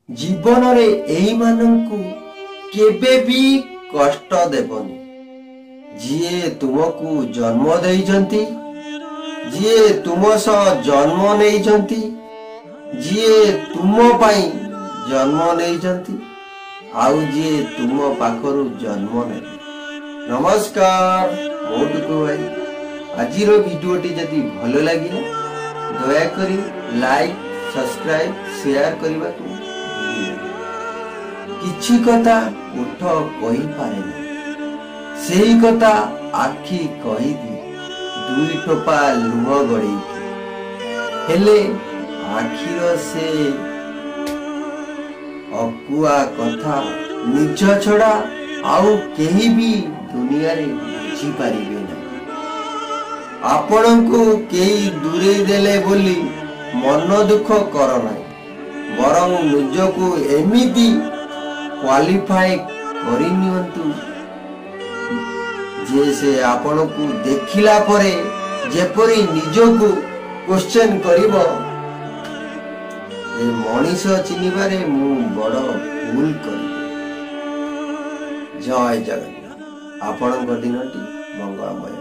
जीवन रे एई मानंकु केबे भी कष्ट देबनी। जिए तुमको जन्म देइजंती, जिए तुम सह जन्म नेइजंती, जिए तुम पाई जन्म नेइजंती, आउ जिए तुम पाखरु जन्म ने। नमस्कार, मोटुकु भाई। आजिर भिडियोटी जदि भल लगिला दया करी लाइक सब्सक्राइब शेयर करबा को किछि कथा उठ कहि पारे सेही कथा आखि कहि दी दुई टोपा लुह गड़ी हेले आखिर से अकुआ कथा निज छड़ा आउ केही भी दुनिया रे बुझी पारिबे ना। आपन को केही दूरे देले बोली मन दुख कर नाही, बरं निजको एमिति क्वालिफाई करि नियंतु जे से आपन को देखिला परे जेपरी निजको क्वेश्चन करिवो ए मनीष चिनिबारे मु बड़ भूल करि। जय जगन्नाथ। आपन दिनटी मंगलमय।